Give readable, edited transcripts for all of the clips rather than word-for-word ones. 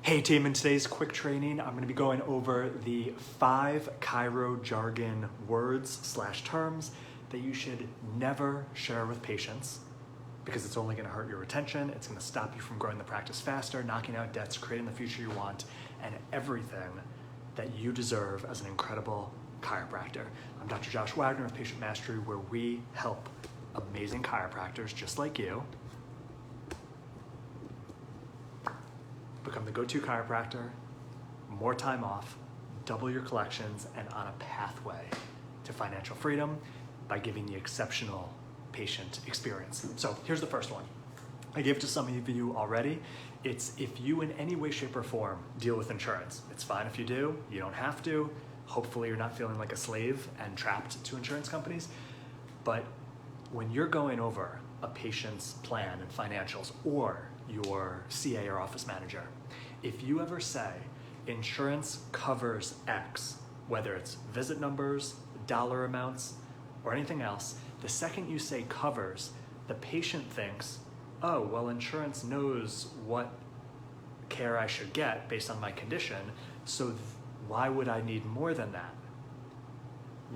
Hey team, in today's quick training, I'm going to be going over the 5 chiro jargon words/terms that you should never share with patients because it's only going to hurt your retention, it's going to stop you from growing the practice faster, knocking out debts, creating the future you want, and everything that you deserve as an incredible chiropractor. I'm Dr. Josh Wagner of Patient Mastery, where we help amazing chiropractors just like you become the go-to chiropractor, more time off, double your collections, and on a pathway to financial freedom by giving the exceptional patient experience. So here's the first one. I gave it to some of you already. It's if you in any way, shape, or form deal with insurance. It's fine if you do, you don't have to. Hopefully you're not feeling like a slave and trapped to insurance companies. But when you're going over a patient's plan and financials, or your CA or office manager, if you ever say insurance covers X, whether it's visit numbers, dollar amounts, or anything else, the second you say covers, the patient thinks, oh, well, insurance knows what care I should get based on my condition, so why would I need more than that?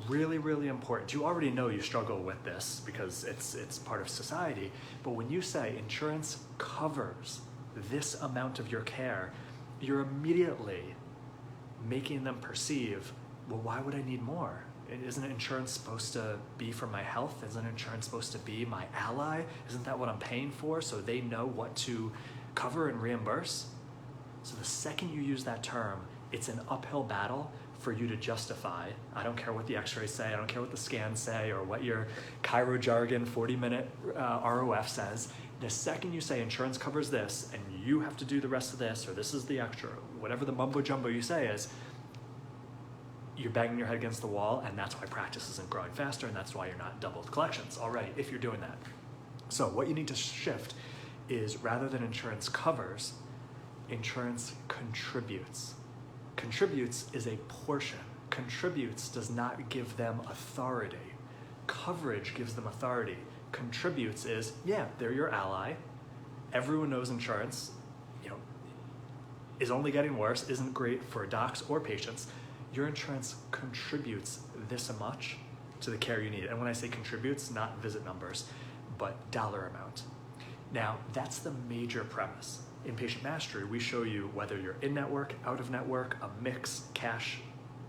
Really, really important. You already know you struggle with this because it's part of society, but when you say insurance covers this amount of your care, you're immediately making them perceive, well, why would I need more? Isn't insurance supposed to be for my health? Isn't insurance supposed to be my ally? Isn't that what I'm paying for? So they know what to cover and reimburse? So the second you use that term, it's an uphill battle for you to justify. I don't care what the x-rays say, I don't care what the scans say, or what your chiro jargon 40-minute ROF says. The second you say insurance covers this, and you have to do the rest of this, or this is the extra, whatever the mumbo jumbo you say is, you're banging your head against the wall, and that's why practice isn't growing faster, and that's why you're not doubled collections already, if you're doing that. So what you need to shift is, rather than insurance covers, insurance contributes. Contributes is a portion. Contributes does not give them authority. Coverage gives them authority. Contributes is, yeah, they're your ally. Everyone knows insurance, is only getting worse, isn't great for docs or patients. Your insurance contributes this much to the care you need. And when I say contributes, not visit numbers, but dollar amount. Now, that's the major premise. In Patient Mastery, we show you whether you're in-network, out-of-network, a mix, cash,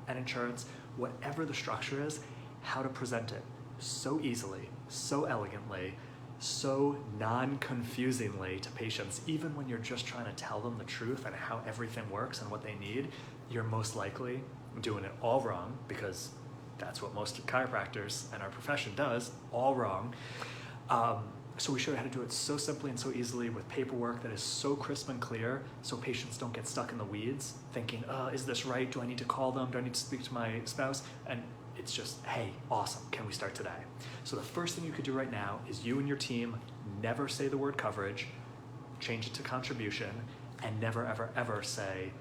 and insurance, whatever the structure is, how to present it so easily, so elegantly, so non-confusingly to patients. Even when you're just trying to tell them the truth and how everything works and what they need, you're most likely doing it all wrong, because that's what most chiropractors and our profession does, all wrong. So we show you how to do it so simply and so easily with paperwork that is so crisp and clear, so patients don't get stuck in the weeds thinking, is this right? Do I need to call them? Do I need to speak to my spouse? And it's just, hey, awesome, can we start today? So the first thing you could do right now is you and your team never say the word coverage, change it to contribution, and never, ever, ever say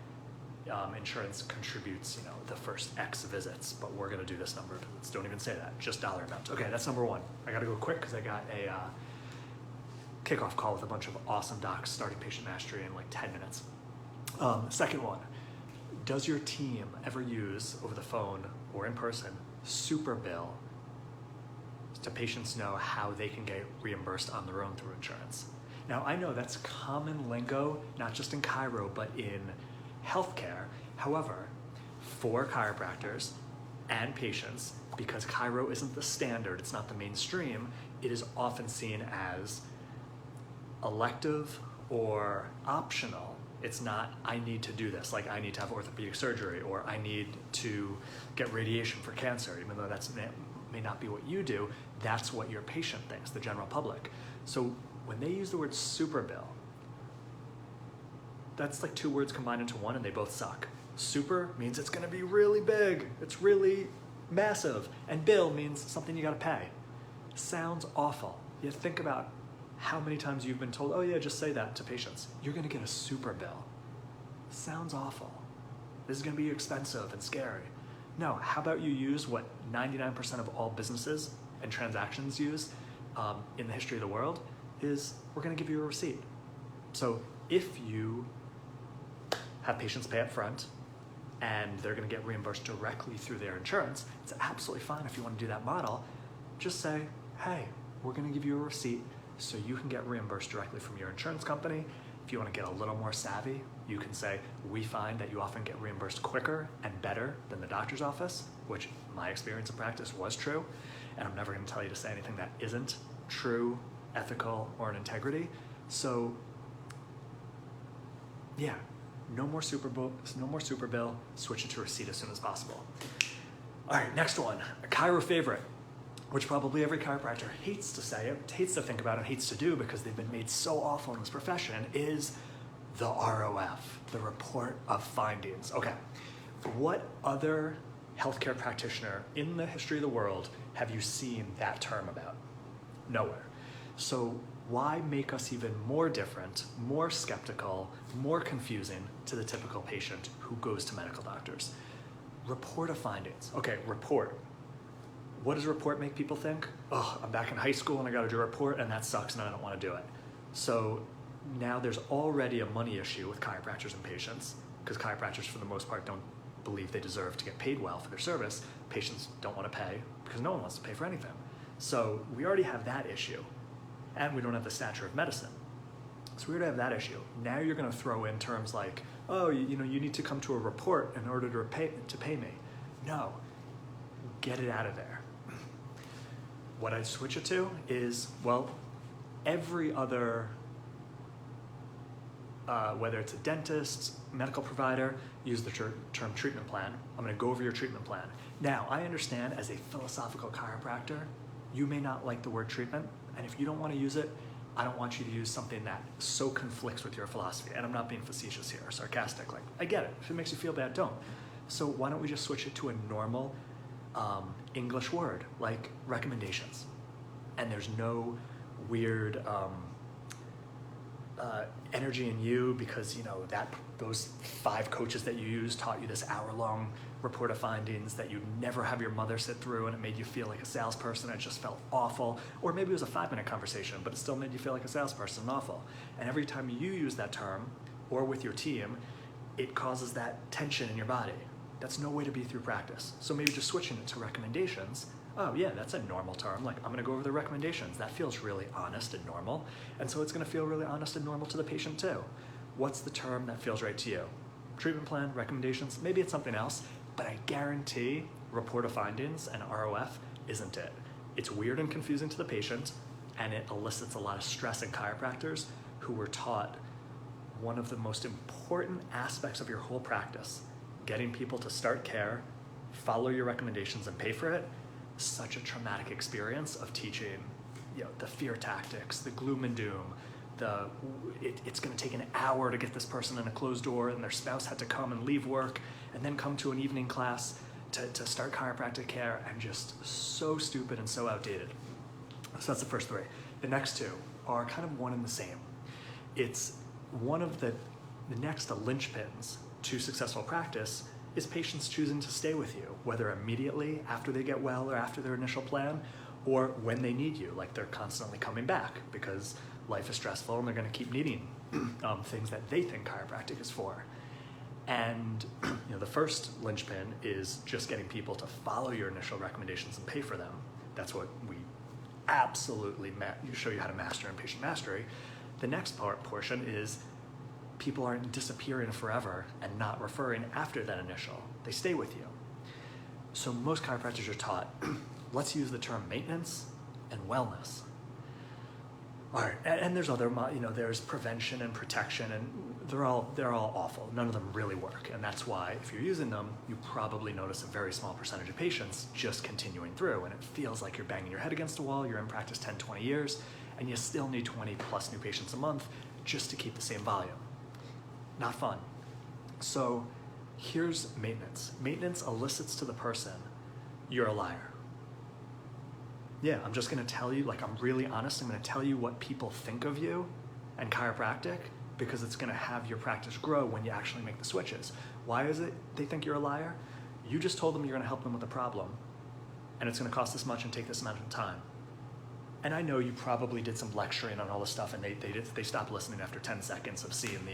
insurance contributes, the first X visits, but we're gonna do this number of visits. Don't even say that, just dollar amount. Okay, that's number one. I gotta go quick because I got a kickoff call with a bunch of awesome docs starting Patient Mastery in like 10 minutes. Second one, does your team ever use, over the phone or in person, super bill to patients know how they can get reimbursed on their own through insurance? Now, I know that's common lingo, not just in chiro, but in healthcare. However, for chiropractors and patients, because chiro isn't the standard, it's not the mainstream, it is often seen as elective or optional. It's not, I need to do this, like I need to have orthopedic surgery, or I need to get radiation for cancer, even though that may not be what you do, that's what your patient thinks, the general public. So when they use the word super bill, that's like 2 words combined into one and they both suck. Super means it's gonna be really big, it's really massive, and bill means something you gotta pay. Sounds awful. You think about how many times you've been told, oh yeah, just say that to patients. You're gonna get a super bill. Sounds awful. This is gonna be expensive and scary. No, how about you use what 99% of all businesses and transactions use in the history of the world is, we're gonna give you a receipt. So if you have patients pay up front, and they're gonna get reimbursed directly through their insurance. It's absolutely fine if you wanna do that model. Just say, hey, we're gonna give you a receipt so you can get reimbursed directly from your insurance company. If you wanna get a little more savvy, you can say, we find that you often get reimbursed quicker and better than the doctor's office, which my experience in practice was true, and I'm never gonna tell you to say anything that isn't true, ethical, or in integrity. So, yeah, no more super bill, switch it to receipt as soon as possible. All right, next one, a chiro favorite, which probably every chiropractor hates to say it, hates to think about, and hates to do because they've been made so awful in this profession, is the ROF, the report of findings. Okay, what other healthcare practitioner in the history of the world have you seen that term about? Nowhere. So why make us even more different, more skeptical, more confusing to the typical patient who goes to medical doctors? Report of findings. Okay, report. What does report make people think? Oh, I'm back in high school and I gotta do a report and that sucks and I don't wanna do it. So now there's already a money issue with chiropractors and patients, because chiropractors for the most part don't believe they deserve to get paid well for their service. Patients don't wanna pay because no one wants to pay for anything. So we already have that issue, and we don't have the stature of medicine. So we already have that issue. Now you're gonna throw in terms like, oh, you need to come to a report in order to pay me. No, get it out of there. What I switch it to is, well, every other, whether it's a dentist, medical provider, use the term treatment plan. I'm gonna go over your treatment plan. Now, I understand as a philosophical chiropractor, you may not like the word treatment, and if you don't wanna use it, I don't want you to use something that so conflicts with your philosophy. And I'm not being facetious here or sarcastic. Like, I get it. If it makes you feel bad, don't. So why don't we just switch it to a normal English word, like recommendations. And there's no weird energy in you because those 5 coaches that you used taught you this hour-long report of findings that you never have your mother sit through, and it made you feel like a salesperson. It just felt awful. Or maybe it was a 5-minute conversation, but it still made you feel like a salesperson and awful. And every time you use that term, or with your team, it causes that tension in your body. That's no way to be through practice. So maybe just switching it to recommendations. Oh yeah, that's a normal term. Like, I'm gonna go over the recommendations. That feels really honest and normal. And so it's gonna feel really honest and normal to the patient too. What's the term that feels right to you? Treatment plan, recommendations, maybe it's something else, but I guarantee report of findings and ROF isn't it. It's weird and confusing to the patient, and it elicits a lot of stress in chiropractors who were taught one of the most important aspects of your whole practice, getting people to start care, follow your recommendations, and pay for it. Such a traumatic experience of teaching, the fear tactics, the gloom and doom, it's gonna take an hour to get this person in a closed door and their spouse had to come and leave work and then come to an evening class to start chiropractic care, and just so stupid and so outdated. So that's the first 3. The next 2 are kind of one and the same. It's one of the next linchpins to successful practice is patients choosing to stay with you, whether immediately after they get well or after their initial plan, or when they need you, like they're constantly coming back because life is stressful and they're gonna keep needing things that they think chiropractic is for. And the first linchpin is just getting people to follow your initial recommendations and pay for them. That's what we absolutely show you how to master in patient mastery. The next portion is people aren't disappearing forever and not referring after that initial. They stay with you. So most chiropractors are taught, let's use the term maintenance and wellness. All right, and there's other, there's prevention and protection, and they're all awful. None of them really work, and that's why if you're using them, you probably notice a very small percentage of patients just continuing through, and it feels like you're banging your head against a wall. You're in practice 10, 20 years, and you still need 20 plus new patients a month just to keep the same volume. Not fun. So here's maintenance. Maintenance elicits to the person, you're a liar. Yeah, I'm just gonna tell you, like, I'm really honest, I'm gonna tell you what people think of you and chiropractic, because it's gonna have your practice grow when you actually make the switches. Why is it they think you're a liar? You just told them you're gonna help them with a problem, and it's gonna cost this much and take this amount of time. And I know you probably did some lecturing on all this stuff, and they stopped listening after 10 seconds of seeing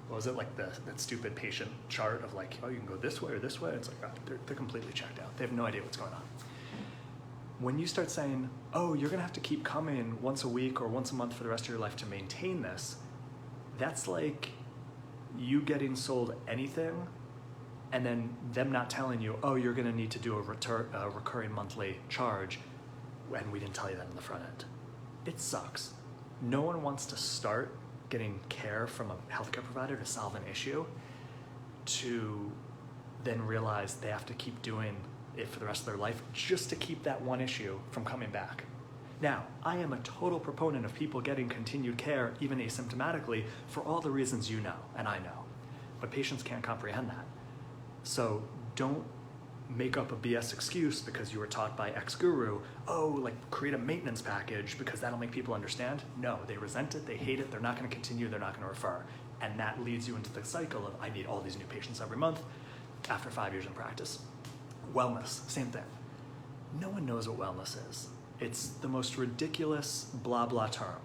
what was it, like that stupid patient chart of like, oh, you can go this way or this way. It's like, oh, they're completely checked out. They have no idea what's going on. When you start saying, oh, you're gonna have to keep coming once a week or once a month for the rest of your life to maintain this, that's like you getting sold anything and then them not telling you, oh, you're gonna need to do a recurring monthly charge, and we didn't tell you that in the front end. It sucks. No one wants to start getting care from a healthcare provider to solve an issue to then realize they have to keep doing it for the rest of their life just to keep that one issue from coming back. Now, I am a total proponent of people getting continued care, even asymptomatically, for all the reasons you know and I know, but patients can't comprehend that. So don't make up a BS excuse because you were taught by X guru, oh, like create a maintenance package because that'll make people understand. No, they resent it, they hate it, they're not gonna continue, they're not gonna refer. And that leads you into the cycle of, I need all these new patients every month after 5 years in practice. Wellness, same thing. No one knows what wellness is. It's the most ridiculous blah blah term,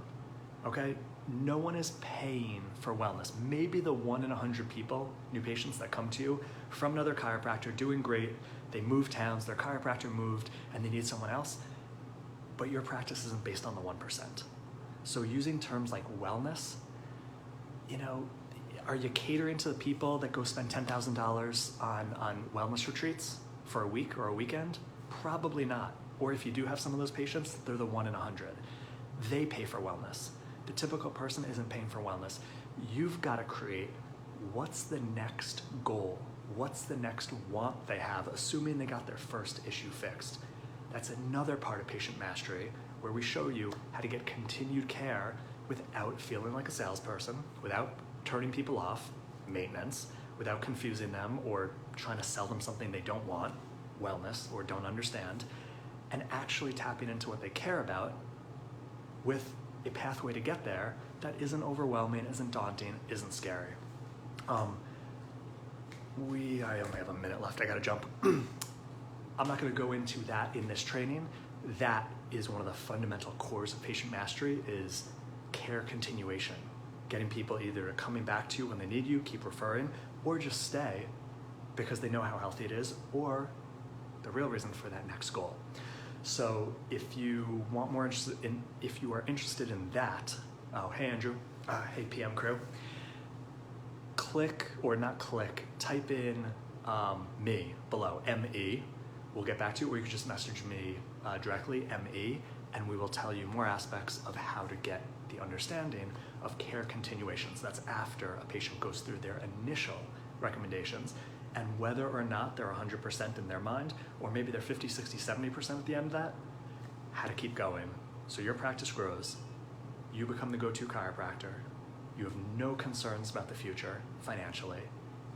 okay? No one is paying for wellness. Maybe the 1 in 100 people, new patients that come to you from another chiropractor, doing great, they moved towns, their chiropractor moved, and they need someone else, but your practice isn't based on the 1%. So using terms like wellness, you know, are you catering to the people that go spend $10,000 on wellness retreats for a week or a weekend? Probably not. Or if you do have some of those patients, they're the 1 in 100. They pay for wellness. The typical person isn't paying for wellness. You've got to create what's the next goal, what's the next want they have, assuming they got their first issue fixed. That's another part of patient mastery where we show you how to get continued care without feeling like a salesperson, without turning people off, maintenance, without confusing them or trying to sell them something they don't want, wellness, or don't understand, and actually tapping into what they care about with a pathway to get there that isn't overwhelming, isn't daunting, isn't scary. I only have a minute left, I gotta jump. I'm not gonna go into that in this training. That is one of the fundamental cores of patient mastery, is care continuation. Getting people either coming back to you when they need you, keep referring, or just stay because they know how healthy it is, or the real reason for that next goal. So if you want more if you are interested in that, oh, hey Andrew, hey PM crew, type in me below, M-E, we'll get back to you, or you can just message me directly, M-E, and we will tell you more aspects of how to get the understanding of care continuations. That's after a patient goes through their initial recommendations, and whether or not they're 100% in their mind, or maybe they're 50, 60, 70% at the end of that, how to keep going. So your practice grows, you become the go-to chiropractor, you have no concerns about the future financially,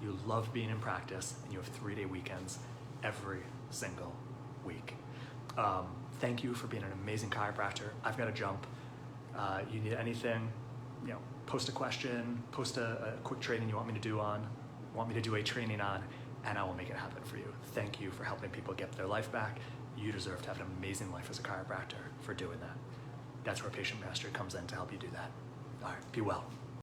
you love being in practice, and you have 3-day weekends every single week. Thank you for being an amazing chiropractor. I've got to jump. You need anything, post a question, post a quick training you want me to do a training on, and I will make it happen for you. Thank you for helping people get their life back. You deserve to have an amazing life as a chiropractor for doing that. That's where patient mastery comes in to help you do that. All right, be well.